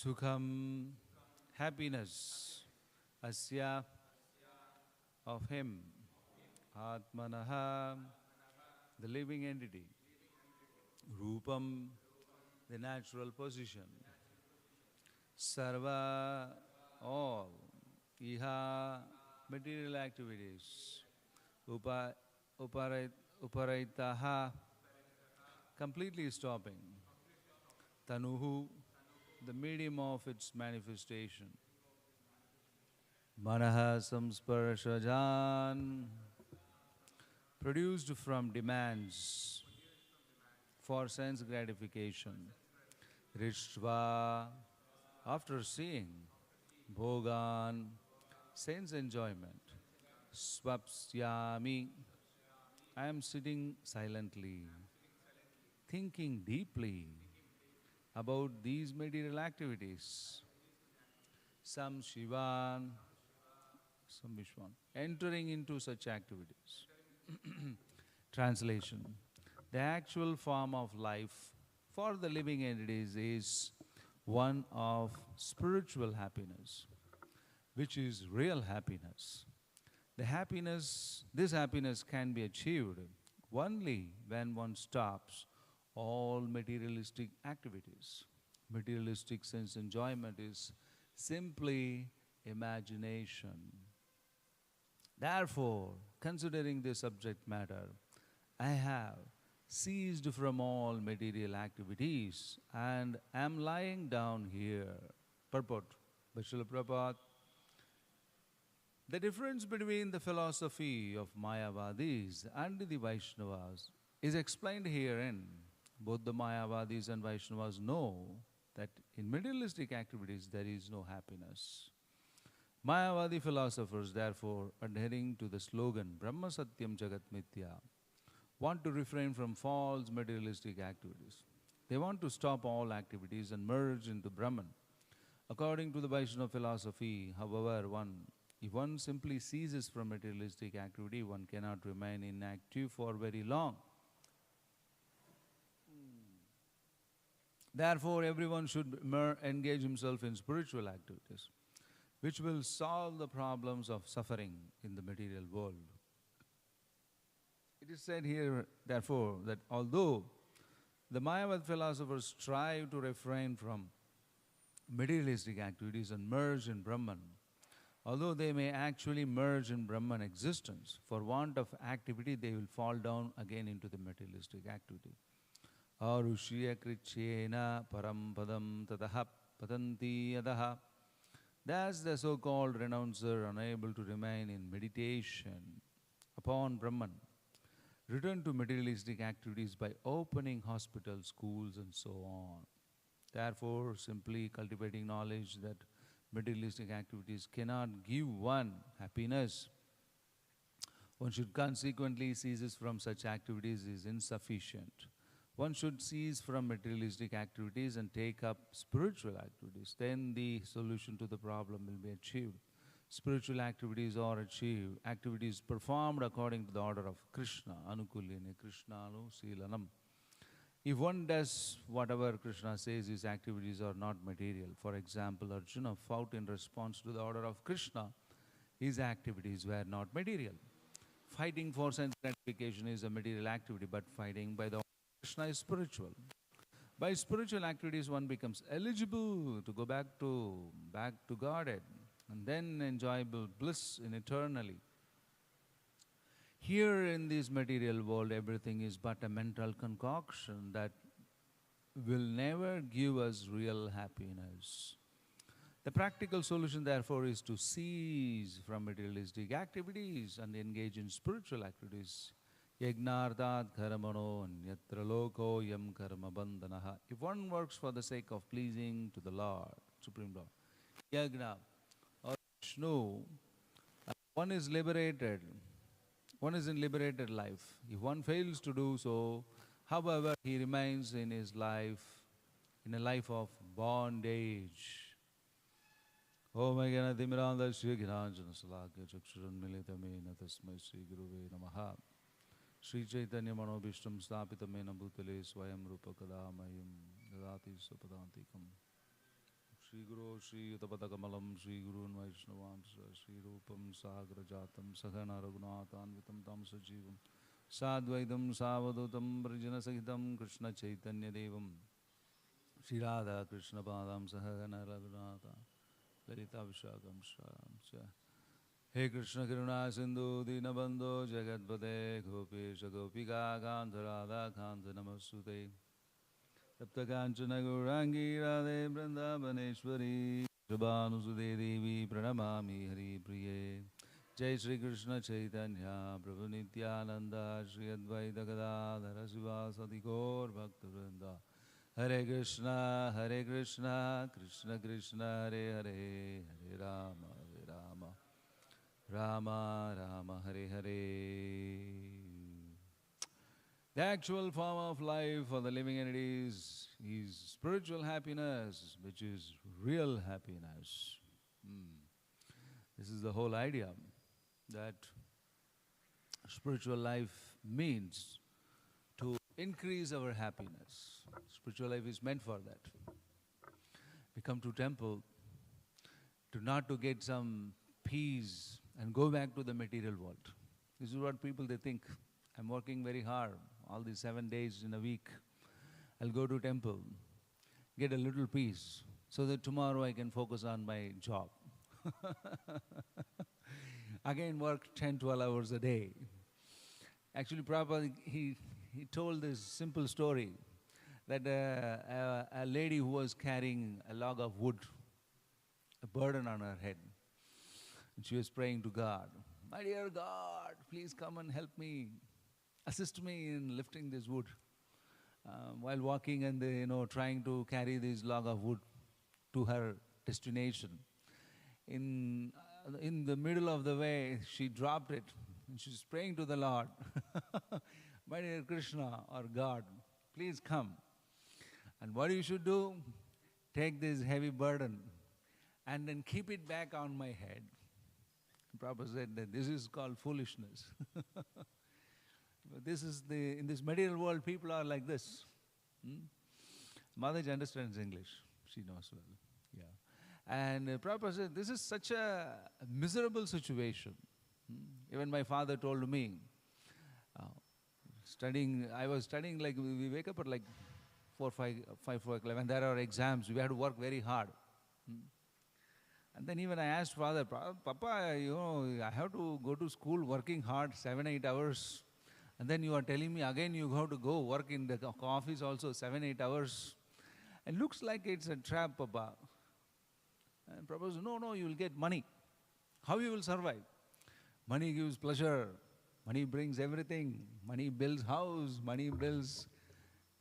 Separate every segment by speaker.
Speaker 1: Sukham, happiness, asya, of him, Atmanaha, the living entity, Rupam, the natural position, Sarva, all, Iha, material activities, Upa, Uparaitaha, completely stopping, Tanuhu, the medium of its manifestation, Manaha Samsparshajan, produced from demands for sense gratification, Rishtva, after seeing, Bhogan, sense enjoyment, Swapsyami, I am sitting silently, thinking deeply about these material activities. Some Shivan, some Vishwan, entering into such activities. Translation. The actual form of life for the living entities is one of spiritual happiness, which is real happiness. This happiness can be achieved only when one stops all materialistic activities. Materialistic sense enjoyment is simply imagination. Therefore, considering this subject matter, I have ceased from all material activities and am lying down here. Purport by Srila Prabhupada. The difference between the philosophy of Mayavadis and the Vaishnavas is explained herein. Both the Mayavadis and Vaishnavas know that in materialistic activities there is no happiness. Mayavadi philosophers, therefore, adhering to the slogan Brahma Satyam Jagat Mithya, want to refrain from false materialistic activities. They want to stop all activities and merge into Brahman. According to the Vaishnava philosophy, however, if one simply ceases from materialistic activity, one cannot remain inactive for very long. Therefore, everyone should engage himself in spiritual activities, which will solve the problems of suffering in the material world. It is said here, therefore, that although the Mayavad philosophers strive to refrain from materialistic activities and merge in Brahman, although they may actually merge in Brahman existence, for want of activity they will fall down again into the materialistic activity. Arushiya krichena param padam tataha patanti yadaha. Thus the so-called renouncer, unable to remain in meditation upon Brahman, return to materialistic activities by opening hospitals, schools and so on. Therefore, simply cultivating knowledge that materialistic activities cannot give one happiness, one should consequently cease from such activities is insufficient. One should cease from materialistic activities and take up spiritual activities. Then the solution to the problem will be achieved. Spiritual activities are achieved, activities performed according to the order of Krishna, Anukulyane Krishnanu Silanam. If one does whatever Krishna says, his activities are not material. For example, Arjuna fought in response to the order of Krishna. His activities were not material. Fighting for sense gratification is a material activity, but fighting by the order of Krishna is spiritual. By spiritual activities, one becomes eligible to go back to Godhead and then enjoyable bliss in eternally. Here in this material world, everything is but a mental concoction that will never give us real happiness. The practical solution, therefore, is to cease from materialistic activities and engage in spiritual activities. Yagnartat karamano anyatra loko yam karma bandhanaha. If one works for the sake of pleasing to the Lord, Supreme Lord, Yagna or Vishnu, one is liberated. One is in liberated life. If one fails to do so, however, he remains in his life, in a life of bondage. Om Agana Timiranda Shri Gyananjana Salakya Chakshuran Militamena Tasmai Shri Guruve Namaha Shri Chaitanya Manobhishtam Stapitamena Bhutale Swayam Rupa Kadamayam Dadati Sapadantikam Shri Guru Shri Yutapada Kamalam Shri Guru Vaishnavamsa Shri Rupam Sagrajatam Sahana Raghunathan Vitam Tam Sajivam Sadvaidam Savadutam Brajana Sahitam Krishna Chaitanya Devam Shri Radha Krishna Padam Sahana Raghunatha Lalita Vishakam Shram He Krishna Karuna Sindhu Dinabandho Jagatpate Gopesha Gopika Kanta Radha Kanta Namasute Tapta Kanchana Gaurangi Radhe Vrindavaneshwari Shabhanusude Devi Pranamami Hari Priye Jai Shri Krishna Chaitanya Prabhu Nityananda Shri Advaita Gadadhara Sivasati Gaur Bhakta Vrinda Hare Krishna Krishna Krishna Hare Hare Hare Rama Rama Rama Hare Hare. The actual form of life for the living entities is spiritual happiness, which is real happiness. This is the whole idea, that spiritual life means to increase our happiness. Spiritual life is meant for that. We come to temple not to get some peace and go back to the material world. This is what people, they think. I'm working very hard, all these 7 days in a week. I'll go to temple, get a little peace, so that tomorrow I can focus on my job. Again, work 10, 12 hours a day. Actually, Prabhupada, he told this simple story that a lady who was carrying a log of wood, a burden on her head, and she was praying to God, "My dear God, please come and help me. Assist me in lifting this wood." While walking and trying to carry this log of wood to her destination, in the middle of the way, she dropped it. And she's praying to the Lord, "My dear Krishna or God, please come. And what you should do, take this heavy burden and then keep it back on my head." Prabhupada said that this is called foolishness. In this material world, people are like this. Mataji understands English. She knows well. Yeah. And Prabhupada said, this is such a miserable situation. Even my father told me, I was studying, like we wake up at like 4 o'clock, and there are exams. We have to work very hard. And then even I asked father, "Papa, I have to go to school working hard 7, 8 hours. And then you are telling me again you have to go work in the office also 7, 8 hours. It looks like it's a trap, Papa." And Prabhu said, no, you will get money. How you will survive? Money gives pleasure. Money brings everything. Money builds house. Money builds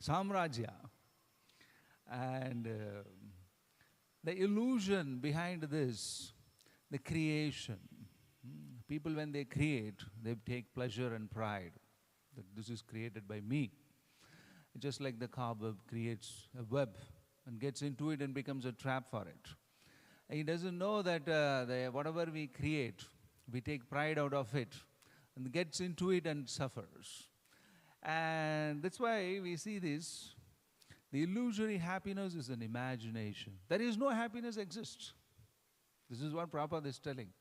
Speaker 1: samrajya. And the illusion behind this, the creation. People, when they create, they take pleasure and pride that this is created by me. Just like the cobweb creates a web and gets into it and becomes a trap for it. And he doesn't know that whatever we create, we take pride out of it and gets into it and suffers. And that's why we see this. The illusory happiness is an imagination. There is no happiness exists. This is what Prabhupada is telling.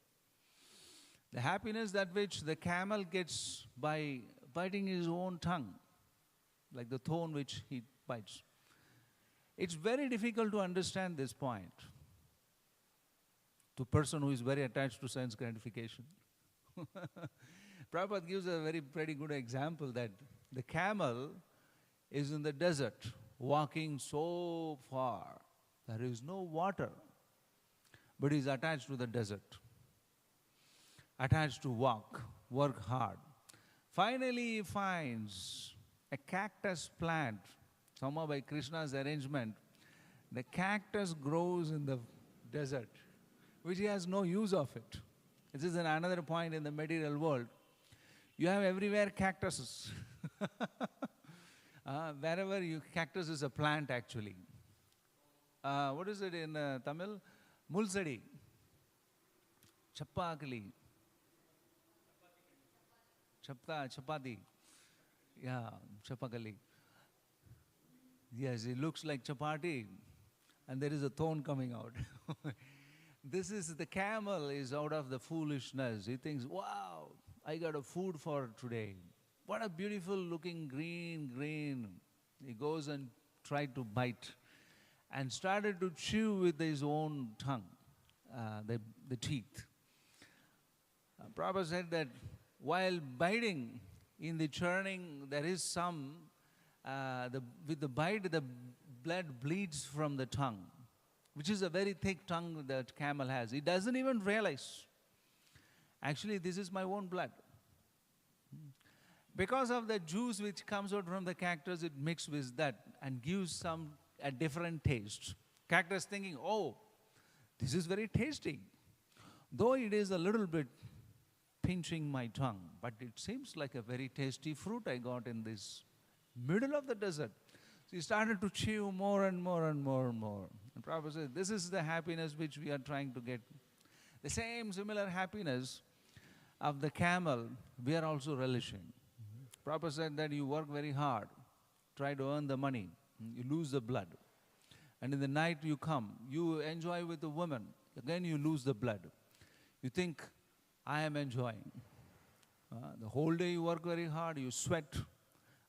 Speaker 1: The happiness that which the camel gets by biting his own tongue, like the thorn which he bites. It's very difficult to understand this point to a person who is very attached to sense gratification. Prabhupada gives a pretty good example that the camel is in the desert, walking so far. There is no water, but he is attached to the desert, attached to work hard. Finally, he finds a cactus plant. Somehow by Krishna's arrangement, the cactus grows in the desert, which he has no use of it. This is another point in the material world. You have everywhere cactuses. Wherever cactus is a plant actually. What is it in Tamil? Mulsadi. Chappakali. Chapati. Yeah, chapakali. Yes, it looks like chapati. and there is a thorn coming out. This is, the camel is out of the foolishness. He thinks, wow, I got a food for today. What a beautiful looking green. He goes and tried to bite and started to chew with his own tongue, the teeth. Prabhupada said that while biting, in the churning, there is some, with the bite, the blood bleeds from the tongue, which is a very thick tongue that camel has. He doesn't even realize, actually, this is my own blood. Because of the juice which comes out from the cactus, it mixes with that and gives a different taste. Cactus thinking, oh, this is very tasty. Though it is a little bit pinching my tongue, but it seems like a very tasty fruit I got in this middle of the desert. So he started to chew more and more. And Prabhupada said, this is the happiness which we are trying to get. The same similar happiness of the camel, we are also relishing. Prabhupada said that you work very hard, try to earn the money, you lose the blood. And in the night you come, you enjoy with the woman, again you lose the blood. You think, I am enjoying. The whole day you work very hard, you sweat.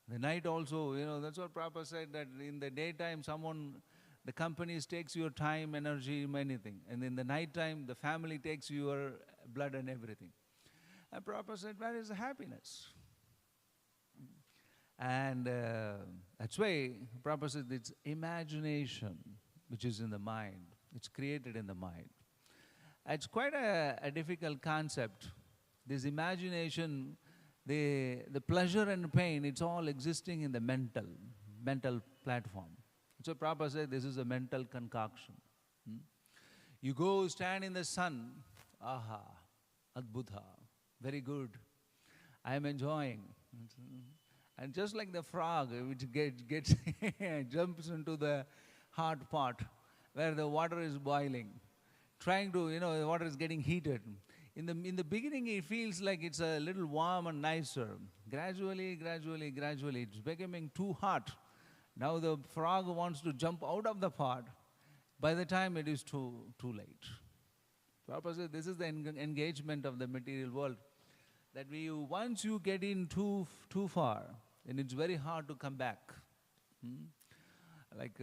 Speaker 1: The night also, that's what Prabhupada said, that in the daytime the companies takes your time, energy, anything. And in the night time, the family takes your blood and everything. And Prabhupada said, where is the happiness? And that's why Prabhupada said it's imagination which is in the mind. It's created in the mind. It's quite a difficult concept. This imagination, the pleasure and pain, it's all existing in the mental platform. So Prabhupada said this is a mental concoction. You go stand in the sun, aha, adbhuta, very good. I am enjoying. And just like the frog, which gets jumps into the hot pot where the water is boiling, trying to, the water is getting heated. In the beginning, it feels like it's a little warm and nicer. Gradually, it's becoming too hot. Now the frog wants to jump out of the pot. By the time it is too late. Prabhupada says this is the engagement of the material world. That once you get in too far, then it's very hard to come back. Like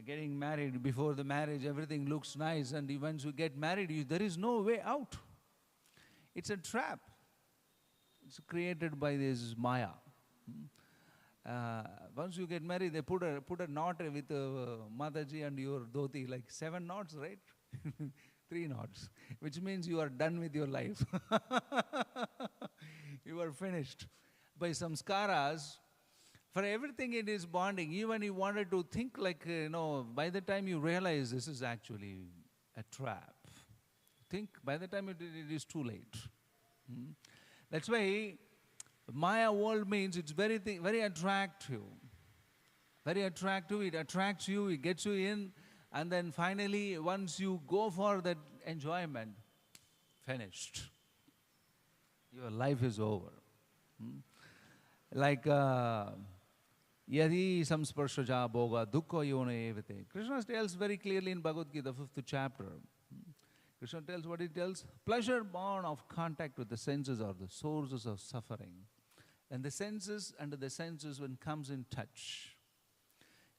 Speaker 1: getting married, before the marriage, everything looks nice, and once you get married, there is no way out. It's a trap. It's created by this Maya. Once you get married, they put a knot with Mataji and your dhoti, like 7 knots, right? 3 knots, which means you are done with your life. You are finished. By samskaras, for everything it is bonding. Even you wanted to think like, by the time you realize this is actually a trap. Think, by the time it is too late. That's why Maya world means it's very attractive. Very attractive, it attracts you, it gets you in, and then finally, once you go for that enjoyment, finished. Your life is over. Like, yadi samsparshaja bhoga dukkha yona evate. Krishna tells very clearly in Bhagavad Gita, 5th chapter. Krishna tells what he tells. Pleasure born of contact with the senses are the sources of suffering. And the senses, under the senses, when comes in touch.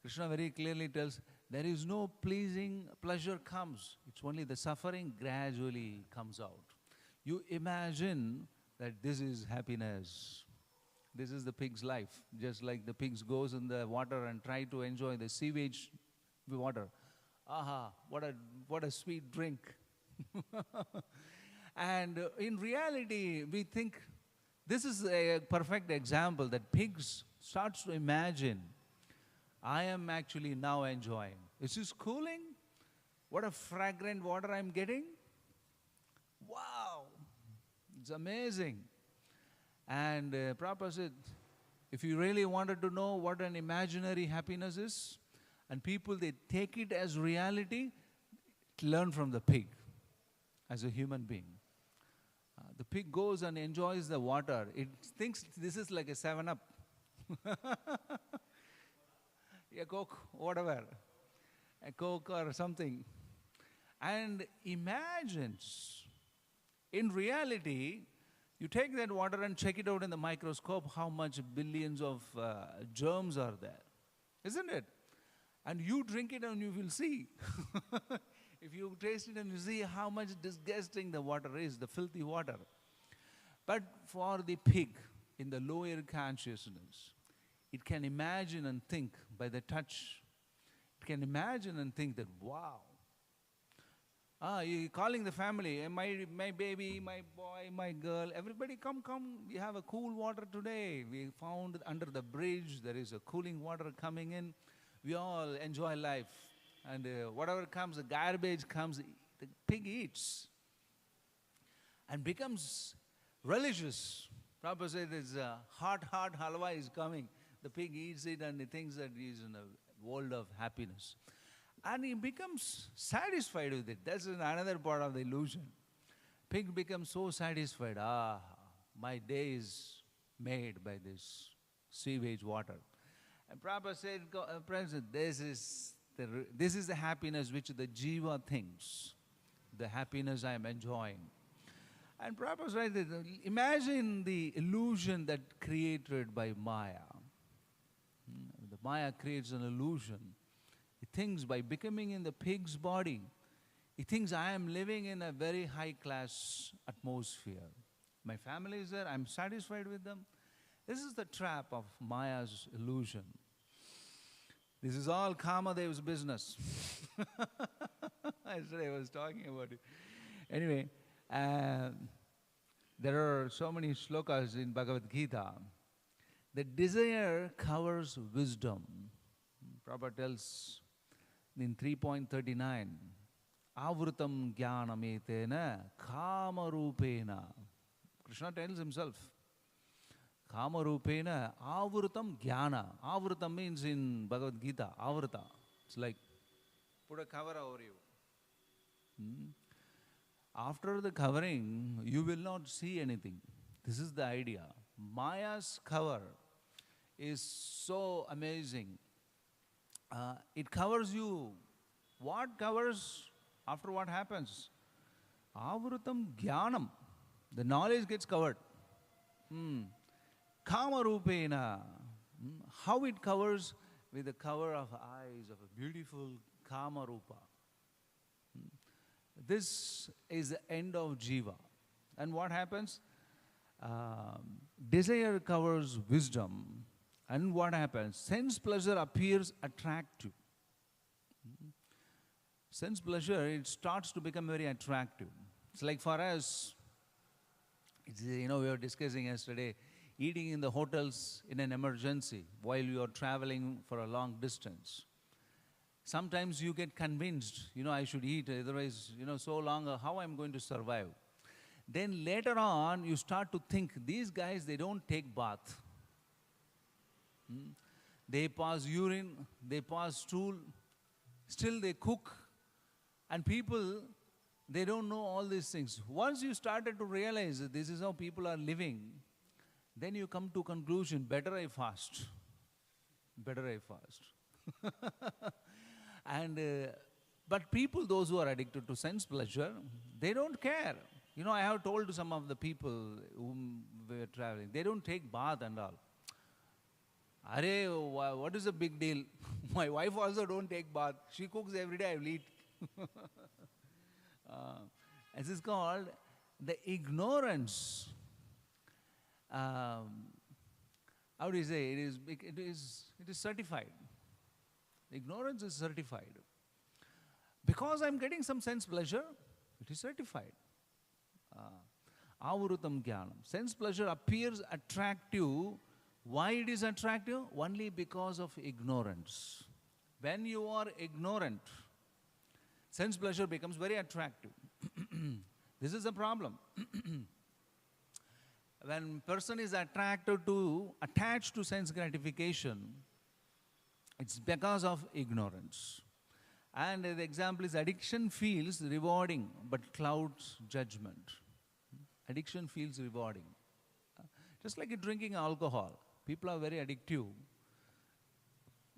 Speaker 1: Krishna very clearly tells, there is no pleasure comes. It's only the suffering gradually comes out. You imagine that this is happiness. This is the pig's life. Just like the pigs goes in the water and try to enjoy the sewage water. Aha, what a sweet drink. And in reality, we think this is a perfect example that pigs starts to imagine, I am actually now enjoying. Is this cooling? What a fragrant water I'm getting. Wow, it's amazing. And Prabhupada said, if you really wanted to know what an imaginary happiness is, and people, they take it as reality, learn from the pig as a human being. The pig goes and enjoys the water. It thinks this is like a 7-Up. A Coke, whatever. a Coke or something, and imagines, in reality, you take that water and check it out in the microscope, how much billions of germs are there, isn't it? And you drink it and you will see. If you taste it and you see how much disgusting the water is, the filthy water. But for the pig in the lower consciousness, it can imagine and think by the touch. It can imagine and think that, wow. You're calling the family, my baby, my boy, my girl, everybody come, we have a cool water today. We found under the bridge, there is a cooling water coming in. We all enjoy life. And whatever comes, the garbage comes, the pig eats. And becomes religious. Prabhupada said this hot halwa is coming. The pig eats it and he thinks that he is in a world of happiness. And he becomes satisfied with it. That's another part of the illusion. Pig becomes so satisfied. My day is made by this sewage water. And Prabhupada said, President, this is the happiness which the jiva thinks. The happiness I am enjoying. And Prabhupada said, imagine the illusion that created by Maya. The Maya creates an illusion. He thinks by becoming in the pig's body, he thinks I am living in a very high class atmosphere. My family is there, I'm satisfied with them. This is the trap of Maya's illusion. This is all Kamadev's business. Yesterday I was talking about it. Anyway, there are so many shlokas in Bhagavad Gita. The desire covers wisdom. Prabhupada tells in 3.39, Avrutam jnanam etena kama rupena. Krishna tells himself, kama rupena avrutam jnana. Avrutam means in Bhagavad Gita, avrata. It's like, put a cover over you. After the covering, you will not see anything. This is the idea. Maya's cover is so amazing. It covers you. What covers? After what happens? Avrutam jnanam. The knowledge gets covered. Kama rupena. How it covers? With the cover of eyes of a beautiful kama rupa. This is the end of jiva. And what happens? Desire covers wisdom. And what happens? Sense pleasure appears attractive. Sense pleasure, it starts to become very attractive. It's like for us, we were discussing yesterday, eating in the hotels in an emergency while you are traveling for a long distance. Sometimes you get convinced, I should eat, otherwise, so long, how I'm going to survive. Then later on, you start to think, these guys, they don't take bath. They pass urine, they pass stool, still they cook. And people, they don't know all these things. Once you started to realize that this is how people are living, then you come to conclusion, better I fast. Better I fast. But people, those who are addicted to sense pleasure, they don't care. I have told to some of the people whom we were traveling, they don't take bath and all. What is the big deal? My wife also don't take bath. She cooks every day, I will eat. This is called the ignorance. How do you say? It is certified. Ignorance is certified. Because I'm getting some sense pleasure, it is certified. Avrutam jnanam. Sense pleasure appears attractive. Why it is attractive? Only because of ignorance. When you are ignorant, sense pleasure becomes very attractive. This is a problem. When person is attached to sense gratification, it's because of ignorance. And the example is addiction feels rewarding but clouds judgment. Addiction feels rewarding. Just like drinking alcohol. People are very addictive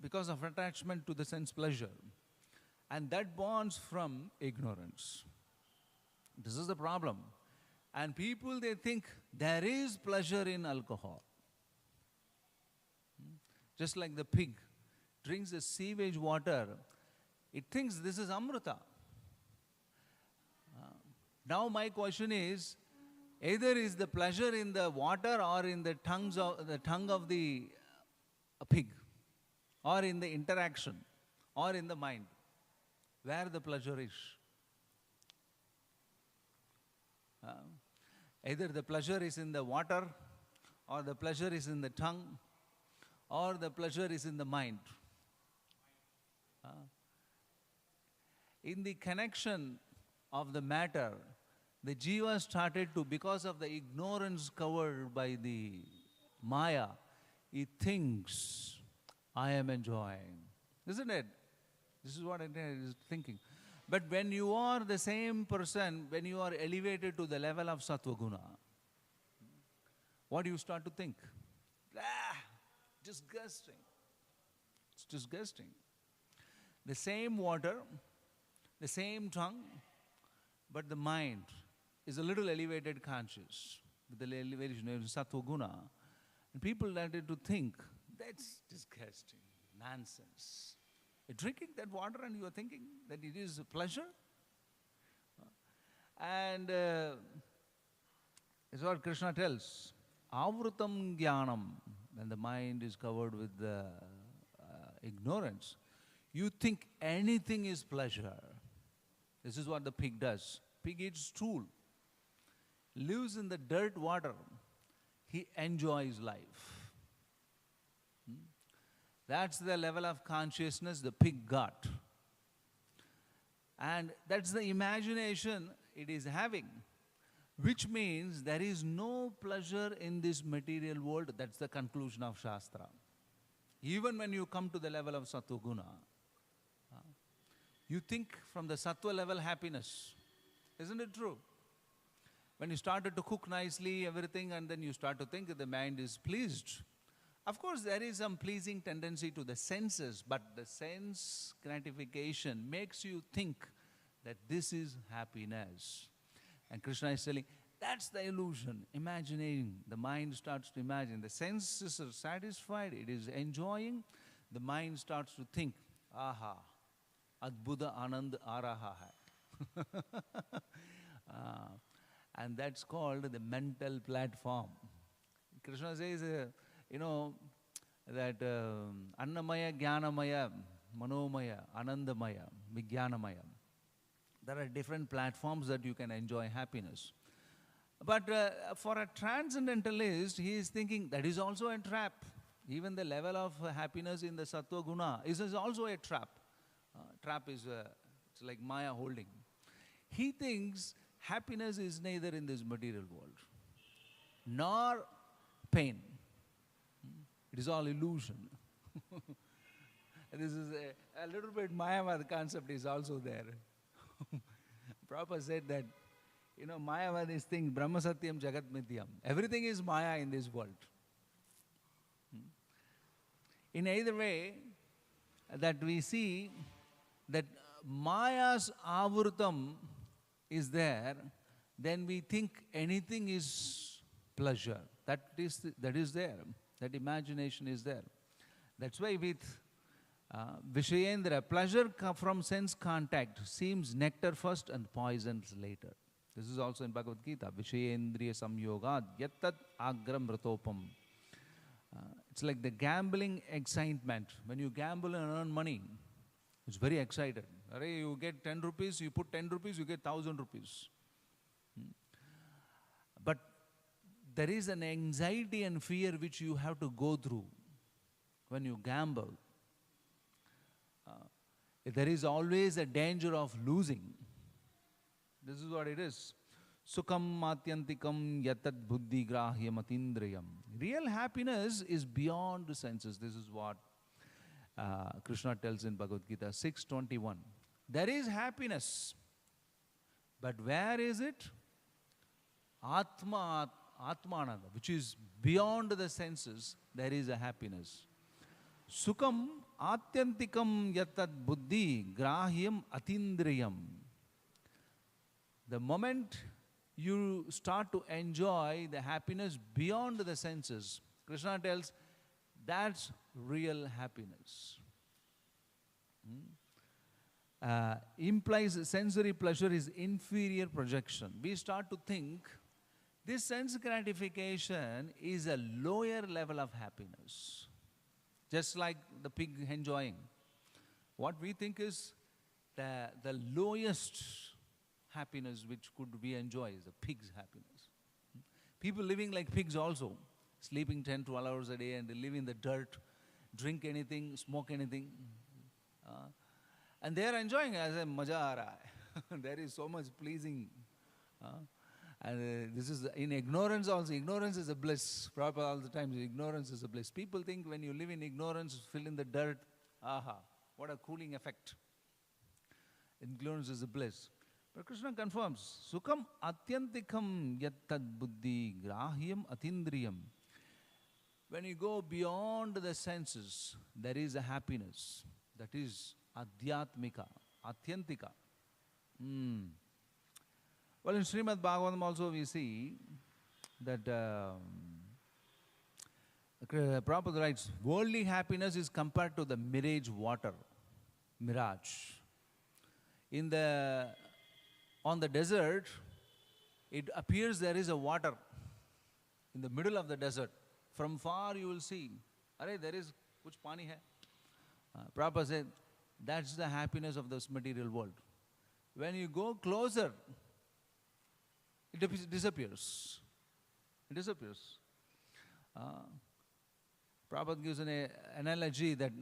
Speaker 1: because of attachment to the sense pleasure. And that borns from ignorance. This is the problem. And people, they think there is pleasure in alcohol. Just like the pig drinks the sewage water, it thinks this is amrita. Now my question is, either is the pleasure in the water or in the tongue of the pig, or in the interaction, or in the mind, where the pleasure is. Either the pleasure is in the water, or the pleasure is in the tongue, or the pleasure is in the mind. In the connection of the matter, the jiva started to, because of the ignorance covered by the maya, he thinks, I am enjoying. Isn't it? This is what it is thinking. But when you are the same person, when you are elevated to the level of sattva guna, what do you start to think? Disgusting. It's disgusting. The same water, the same tongue, but the mind is a little elevated conscious with the elevation of sattva guna. And people started to think, that's disgusting, nonsense. You're drinking that water and you are thinking that it is a pleasure? And it's what Krishna tells. Avrutam jnanam, when the mind is covered with the ignorance, you think anything is pleasure. This is what the pig does. Pig eats stool, lives in the dirt water. He enjoys life. That's the level of consciousness the pig got. And that's the imagination it is having, which means there is no pleasure in this material world. That's the conclusion of Shastra. Even when you come to the level of Sattva Guna, you think from the Sattva level happiness. Isn't it true? When you started to cook nicely, everything, and then you start to think that the mind is pleased. Of course, there is some pleasing tendency to the senses, but the sense gratification makes you think that this is happiness. And Krishna is telling, that's the illusion. Imagining, the mind starts to imagine. The senses are satisfied, it is enjoying. The mind starts to think, aha, adbhuta anand araha hai. And that's called the mental platform. Krishna says, that Annamaya, Jnanamaya, Manomaya, Anandamaya, Vijnanamaya. There are different platforms that you can enjoy happiness. But for a transcendentalist, he is thinking that is also a trap. Even the level of happiness in the Sattva Guna is also a trap. Trap is it's like Maya holding. He thinks happiness is neither in this material world, nor pain. It is all illusion. This is a little bit Mayavad concept is also there. Prabhupada said that, Mayavad is thing, Brahma Satyam Jagat Mityam. Everything is Maya in this world. In either way, that we see that Maya's avrutam is there, then we think anything is pleasure. That is there. That imagination is there. That's why with Vishayendra, pleasure from sense contact seems nectar first and poisons later. This is also in Bhagavad Gita. Vishayendriya samyogad yattat agram ratopam. It's like the gambling excitement. When you gamble and earn money, it's very excited. You get 10 rupees, you put 10 rupees, you get 1,000 rupees. But there is an anxiety and fear which you have to go through when you gamble. There is always a danger of losing. This is what it is. Sukham matyantikam yatat buddhi grahya matindriyam. Real happiness is beyond the senses. This is what Krishna tells in Bhagavad Gita 6:21. There is happiness, but where is it? Atmananda, which is beyond the senses, there is a happiness. Sukam atyantikam yatat buddhi grahyam atindriyam. The moment you start to enjoy the happiness beyond the senses, Krishna tells, that's real happiness. Implies sensory pleasure is inferior projection. We start to think this sense gratification is a lower level of happiness. Just like the pig enjoying. What we think is the lowest happiness which could be enjoyed is the pig's happiness. People living like pigs also, sleeping 10, 12 hours a day and they live in the dirt, drink anything, smoke anything. And they are enjoying it as a maja aa raha hai. There is so much pleasing. And this is in ignorance also. Ignorance is a bliss. Prabhupada all the time, ignorance is a bliss. People think when you live in ignorance, fill in the dirt, aha, what a cooling effect. Ignorance is a bliss. But Krishna confirms, Sukam atyantikam yattad buddhi grahyam atindriyam. When you go beyond the senses, there is a happiness. That is adhyatmika, atyantika. Well, in Śrīmad-Bhāgavatam also we see that Prabhupada writes, worldly happiness is compared to the mirage water, mirage. On the desert, it appears there is a water in the middle of the desert. From far you will see, Arey, there is kuch pani hai. Prabhupada said, that's the happiness of this material world. When you go closer, it disappears. It disappears. Prabhupada gives an analogy that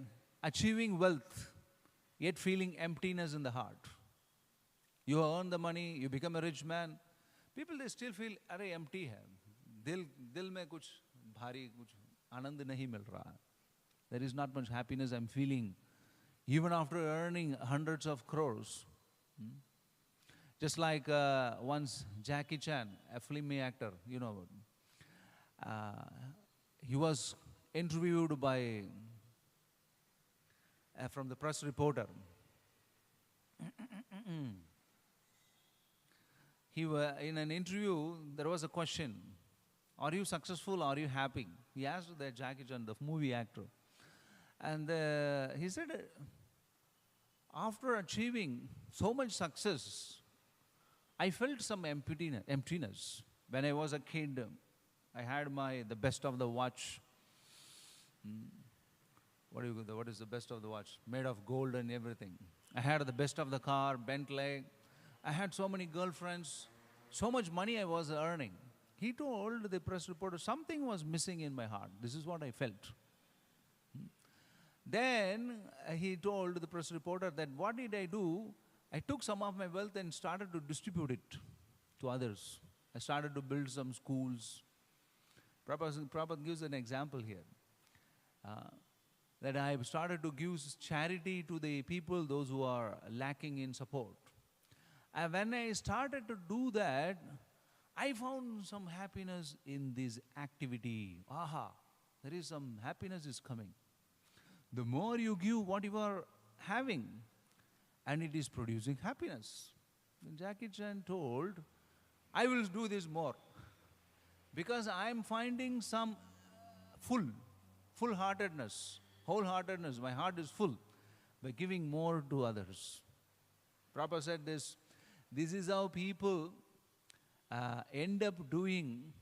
Speaker 1: achieving wealth, yet feeling emptiness in the heart. You earn the money, you become a rich man. People, they still feel, arey, empty hai. Dil mein kuch bhari, kuch anand nahi mil raha. There is not much happiness I'm feeling, even after earning hundreds of crores. Just like once Jackie Chan, a film actor, you know, he was interviewed by from the press reporter. In an interview, there was a question, are you successful, are you happy? He asked the Jackie Chan, the movie actor. And he said, after achieving so much success, I felt some emptiness. When I was a kid, I had the best of the watch. What is the best of the watch? Made of gold and everything. I had the best of the car, Bentley. I had so many girlfriends. So much money I was earning. He told the press reporter, something was missing in my heart. This is what I felt. Then he told the press reporter that what did I do? I took some of my wealth and started to distribute it to others. I started to build some schools. Prabhupada gives an example here. That I started to give charity to the people, those who are lacking in support. And when I started to do that, I found some happiness in this activity. Aha, there is some happiness is coming. The more you give what you are having, and it is producing happiness. Then Jackie Chan told, I will do this more. Because I am finding some full-heartedness, wholeheartedness. My heart is full by giving more to others. Prabhupada said this is how people end up doing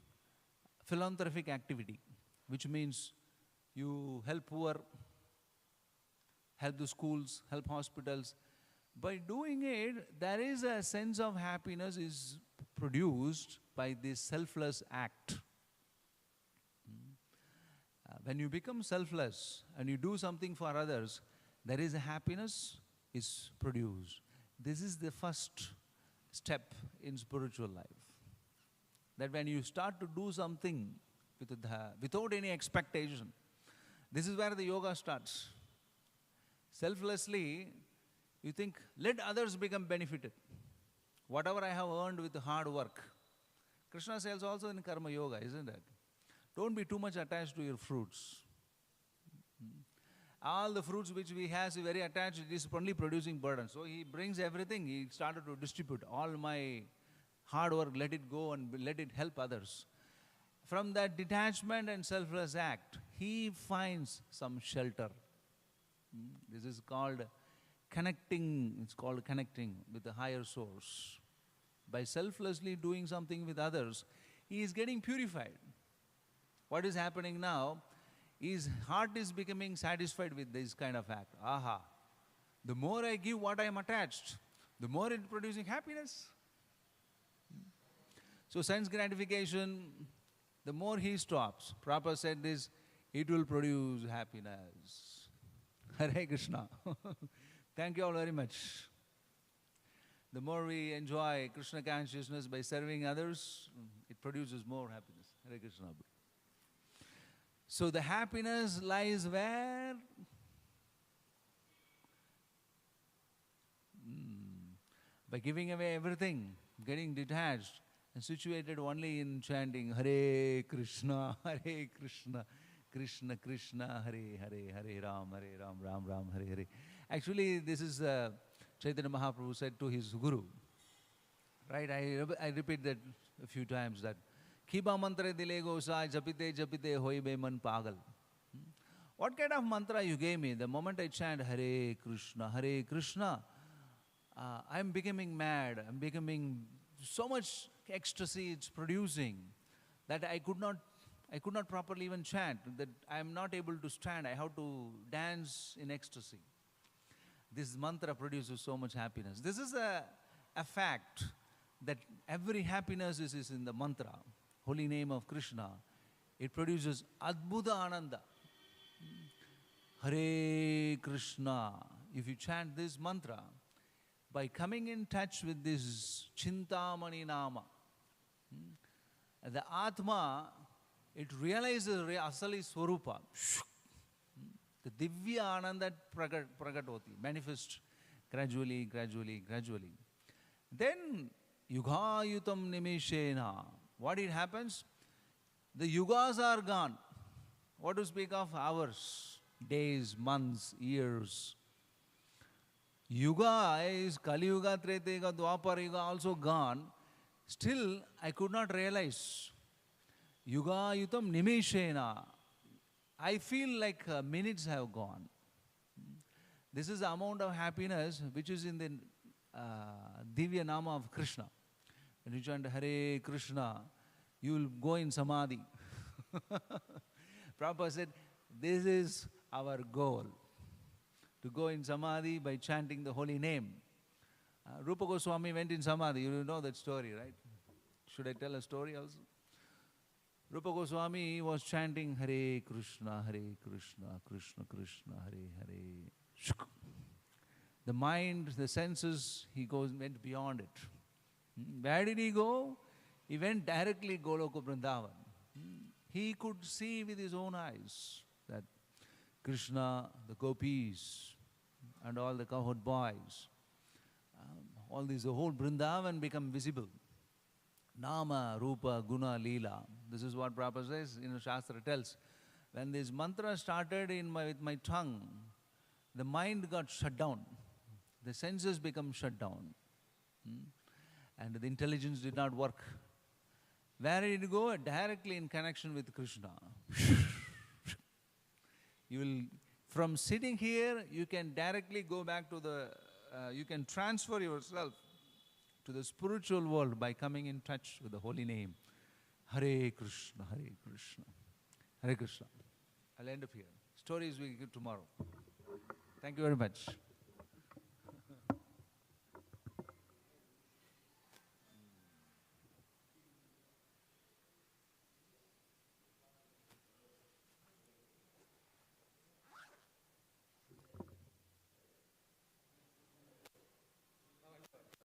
Speaker 1: philanthropic activity, which means you help poor, help the schools, help hospitals. By doing it, there is a sense of happiness is produced by this selfless act. When you become selfless and you do something for others, there is a happiness is produced. This is the first step in spiritual life. That when you start to do something without any expectation, this is where the yoga starts. Selflessly, you think, let others become benefited. Whatever I have earned with hard work. Krishna says also in Karma Yoga, isn't it? Don't be too much attached to your fruits. all the fruits which we has very attached, it is only producing burden. So he brings everything, he started to distribute. All my hard work, let it go and let it help others. From that detachment and selfless act, he finds some shelter. This is called connecting, it's called connecting with the higher source. By selflessly doing something with others, he is getting purified. What is happening now? His heart is becoming satisfied with this kind of act. Aha! The more I give what I am attached, the more it is producing happiness. So sense gratification, the more he stops. Prabhupada said this, it will produce happiness. Hare Krishna. Thank you all very much. The more we enjoy Krishna consciousness by serving others, it produces more happiness. Hare Krishna. So the happiness lies where? By giving away everything, getting detached and situated only in chanting Hare Krishna, Krishna Krishna, Hare Hare, Hare Ram, Ram Ram, Hare Hare. Actually, this is Chaitanya Mahaprabhu said to his guru. Right? I repeat that a few times that Khiba mantra dile gosai japite japite hoi be man pagal. What kind of mantra you gave me? The moment I chant Hare Krishna, I am becoming mad. I am becoming so much ecstasy it's producing that I could not properly even chant. That I am not able to stand. I have to dance in ecstasy. This mantra produces so much happiness. This is a fact that every happiness is in the mantra, holy name of Krishna. It produces Adbhuta Ananda. Hare Krishna. If you chant this mantra, by coming in touch with this Chintamani Nama, the Atma, it realizes Asali Swarupa. The Divya Ananda Pragatoti, manifest gradually. Then, Yuga-yutam nimishena. What it happens? The yugas are gone. What to speak of hours, days, months, years. Yuga is Kali Yuga, Treta Yuga, Dwapara Yuga also gone. Still, I could not realize. Yuga-yutam nimishena. I feel like minutes have gone. This is the amount of happiness which is in the Divya Nama of Krishna. When you chant Hare Krishna, you will go in Samadhi. Prabhupada said, this is our goal. To go in Samadhi by chanting the holy name. Rupa Goswami went in Samadhi. You know that story, right? Should I tell a story also? Rupa Goswami was chanting Hare Krishna, Krishna Krishna, Hare Hare. The mind, the senses, went beyond it. Where did he go? He went directly Goloka Vrindavan. He could see with his own eyes that Krishna, the gopis, and all the cowherd boys, all these, the whole Vrindavan become visible. Nama, Rupa, Guna, Leela. This is what Prabhupada says, Shastra tells. When this mantra started with my tongue, the mind got shut down. The senses become shut down. And the intelligence did not work. Where did it go? Directly in connection with Krishna. You will, from sitting here, you can directly go back to you can transfer yourself to the spiritual world by coming in touch with the holy name. Hare Krishna, Hare Krishna, Hare Krishna. I'll end up here. Stories we give tomorrow. Thank you very much.